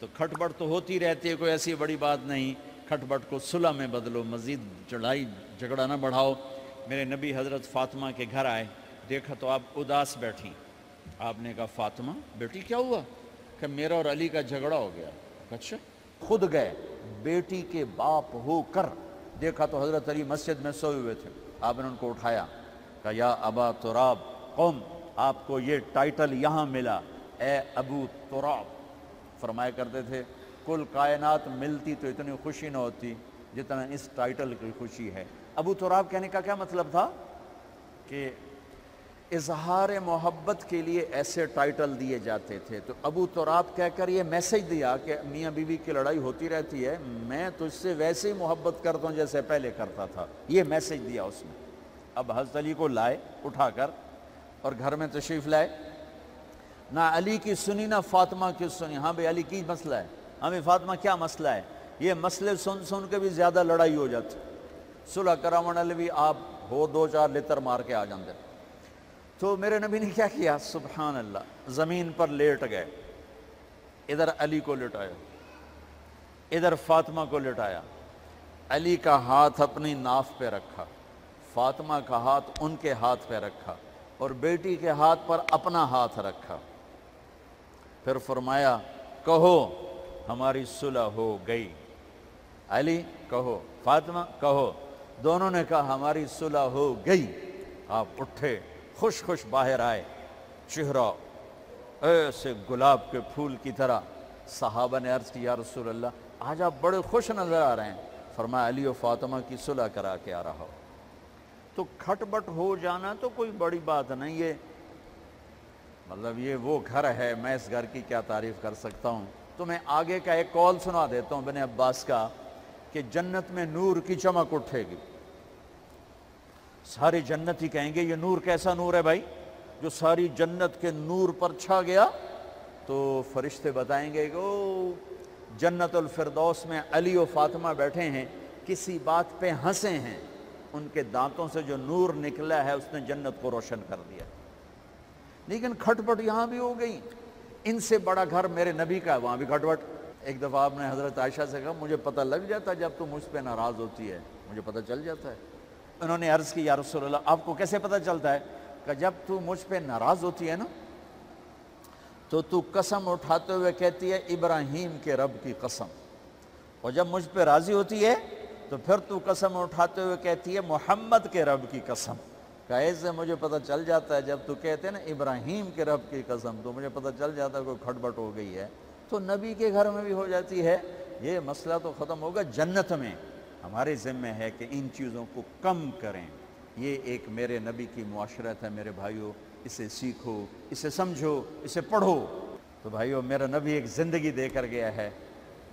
تو کھٹ بٹ تو ہوتی رہتی ہے, کوئی ایسی بڑی بات نہیں. کھٹ بٹ کو صلح میں بدلو, مزید لڑائی جھگڑا نہ بڑھاؤ. میرے نبی حضرت فاطمہ کے گھر آئے, دیکھا تو آپ اداس بیٹھی. آپ نے کہا فاطمہ بیٹی کیا ہوا؟ کہ میرا اور علی کا جھگڑا ہو گیا. اچھا. خود گئے, بیٹی کے باپ ہو کر دیکھا تو حضرت علی مسجد میں سوئے ہوئے تھے. آپ نے ان کو اٹھایا, کہا یا ابا تراب قم, آپ کو یہ ٹائٹل یہاں ملا, اے ابو تراب. فرمایا کرتے تھے کل کائنات ملتی تو اتنی خوشی نہ ہوتی جتنا اس ٹائٹل کی خوشی ہے. ابو تراب کہنے کا کیا مطلب تھا کہ اظہار محبت کے لیے ایسے ٹائٹل دیے جاتے تھے. تو ابو تراب کہہ کر یہ میسج دیا کہ میاں بیوی کی لڑائی ہوتی رہتی ہے, میں تجھ سے ویسے ہی محبت کرتا ہوں جیسے پہلے کرتا تھا. یہ میسج دیا اس نے. اب حضرت علی کو لائے اٹھا کر اور گھر میں تشریف لائے. نہ علی کی سنی نہ فاطمہ کی سنی. ہاں بھائی علی کی مسئلہ ہے, ہمیں فاطمہ کیا مسئلہ ہے. یہ مسئلے سن کے بھی زیادہ لڑائی ہو جاتی. صلح کراون علی بھی آپ ہو 2-4 لتر مار کے آ جاندے. تو میرے نبی نے کیا کیا, سبحان اللہ, زمین پر لیٹ گئے, ادھر علی کو لٹایا, ادھر فاطمہ کو لٹایا. علی کا ہاتھ اپنی ناف پہ رکھا, فاطمہ کا ہاتھ ان کے ہاتھ پہ رکھا, اور بیٹی کے ہاتھ پر اپنا ہاتھ رکھا. پھر فرمایا کہو ہماری صلح ہو گئی. علی کہو, فاطمہ کہو. دونوں نے کہا ہماری صلح ہو گئی. آپ اٹھے, خوش خوش باہر آئے, چہرہ ایسے گلاب کے پھول کی طرح. صحابہ نے عرض کی یا رسول اللہ آج آپ بڑے خوش نظر آ رہے ہیں. فرمایا علی و فاطمہ کی صلح کرا کے آ رہا ہو. تو کھٹ بٹ ہو جانا تو کوئی بڑی بات نہیں ہے, مطلب یہ وہ گھر ہے, میں اس گھر کی کیا تعریف کر سکتا ہوں. تو میں آگے کا ایک قول سنا دیتا ہوں ابن عباس کا کہ جنت میں نور کی چمک اٹھے گی. ساری جنت ہی کہیں گے یہ نور کیسا نور ہے بھائی جو ساری جنت کے نور پر چھا گیا. تو فرشتے بتائیں گے کہ او جنت الفردوس میں علی و فاطمہ بیٹھے ہیں, کسی بات پہ ہنسے ہیں, ان کے دانتوں سے جو نور نکلا ہے اس نے جنت کو روشن کر دیا. لیکن کھٹ پٹ یہاں بھی ہو گئی. ان سے بڑا گھر میرے نبی کا ہے, وہاں بھی کھٹ پٹ. ایک دفعہ آپ نے حضرت عائشہ سے کہا مجھے پتہ لگ جاتا جب تو مجھ پہ ناراض ہوتی ہے, مجھے پتہ چل جاتا ہے. انہوں نے عرض کی یا رسول اللہ آپ کو کیسے پتہ چلتا ہے؟ کہ جب تو مجھ پہ ناراض ہوتی ہے نا تو قسم اٹھاتے ہوئے کہتی ہے ابراہیم کے رب کی قسم, اور جب مجھ پہ راضی ہوتی ہے تو پھر تو قسم اٹھاتے ہوئے کہتی ہے محمد کے رب کی قسم. کہ ایسے مجھے پتہ چل جاتا ہے جب تو کہتے ہیں نا ابراہیم کے رب کی قسم تو مجھے پتہ چل جاتا ہے کوئی کھٹ بٹ ہو گئی ہے. تو نبی کے گھر میں بھی ہو جاتی ہے. یہ مسئلہ تو ختم ہوگا جنت میں. ہمارے ذمہ ہے کہ ان چیزوں کو کم کریں. یہ ایک میرے نبی کی معاشرت ہے میرے بھائیوں, اسے سیکھو, اسے سمجھو, اسے پڑھو. تو بھائیوں میرا نبی ایک زندگی دے کر گیا ہے.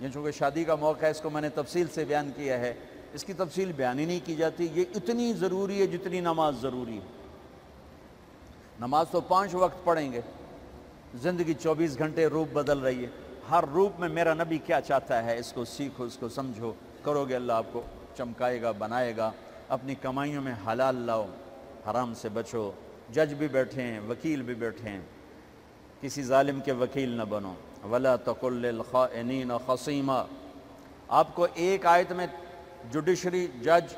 یہ چونکہ شادی کا موقع ہے اس کو میں نے تفصیل سے بیان کیا ہے, اس کی تفصیل بیان ہی نہیں کی جاتی. یہ اتنی ضروری ہے جتنی نماز ضروری ہے. نماز تو 5 وقت پڑھیں گے, زندگی 24 گھنٹے روپ بدل رہی ہے. ہر روپ میں میرا نبی کیا چاہتا ہے اس کو سیکھو, اس کو سمجھو. کرو گے اللہ آپ کو چمکائے گا, بنائے گا. اپنی کمائیوں میں حلال لاؤ, حرام سے بچو. جج بھی بیٹھے ہیں, وکیل بھی بیٹھے ہیں, کسی ظالم کے وکیل نہ بنو. وَلَا تَقُلْ لِلْخَائِنِينَ خَصِيمًا. آپ کو ایک آیت میں جوڈیشری, جج,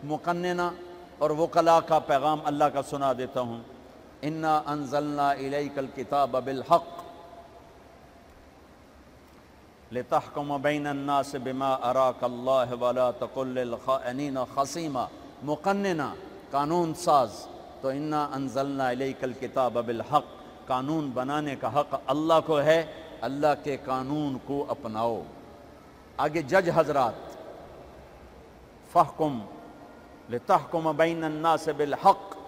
مقننہ اور وکلاء کا پیغام اللہ کا سنا دیتا ہوں. اِنَّا أَنزَلْنَا إِلَيْكَ الْكِتَابَ بِالْحَقِّ لِتَحْكُمَ بَيْنَ النَّاسِ بِمَا أَرَاكَ اللَّهُ وَلَا تَقُلْ لِلْخَائِنِينَ خَصِيمًا. مقننہ, قانون ساز. تو اِنَّا أَنزَلْنَا إِلَيْكَ الْكِتَابَ بِالْحَقِّ, قانون بنانے کا حق اللہ کو ہے. اللہ کے قانون کو اپناؤ. آگے جج حضرات, فَحْكُمْ لِتَحْكُمَ بَيْنَ النَّاسِ بِالْحَقِّ.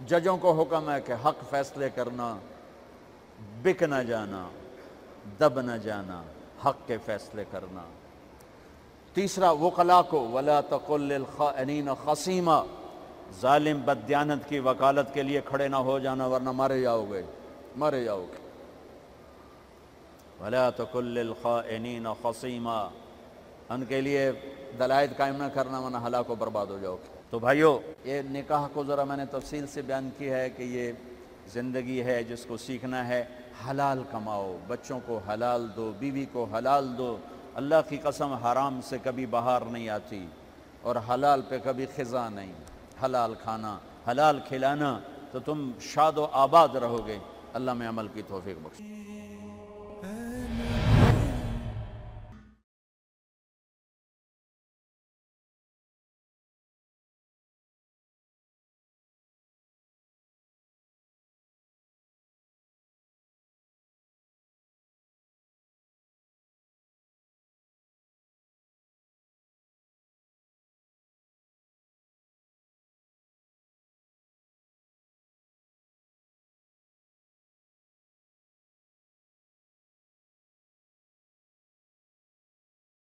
ججوں کو حکم ہے کہ حق فیصلے کرنا, بک نہ جانا, دب نہ جانا, حق کے فیصلے کرنا. تیسرا وکلاء کو وَلَا تَقُلْ لِلْخَائِنِينَ خَصِيمًا, ظالم بددیانت کی وکالت کے لیے کھڑے نہ ہو جانا ورنہ مارے جاؤ گے, مارے جاؤ گے. وَلَا تَقُلْ لِلْخَائِنِينَ خَصِيمًا, ان کے لیے دلائل قائم نہ کرنا ورنہ ہلاک و برباد ہو جاؤ گے. تو بھائیو یہ نکاح کو ذرا میں نے تفصیل سے بیان کی ہے کہ یہ زندگی ہے جس کو سیکھنا ہے. حلال کماؤ, بچوں کو حلال دو, بیوی کو حلال دو. اللہ کی قسم حرام سے کبھی بہار نہیں آتی اور حلال پہ کبھی خزاں نہیں. حلال کھانا, حلال کھلانا, تو تم شاد و آباد رہو گے. اللہ میں عمل کی توفیق بخشے.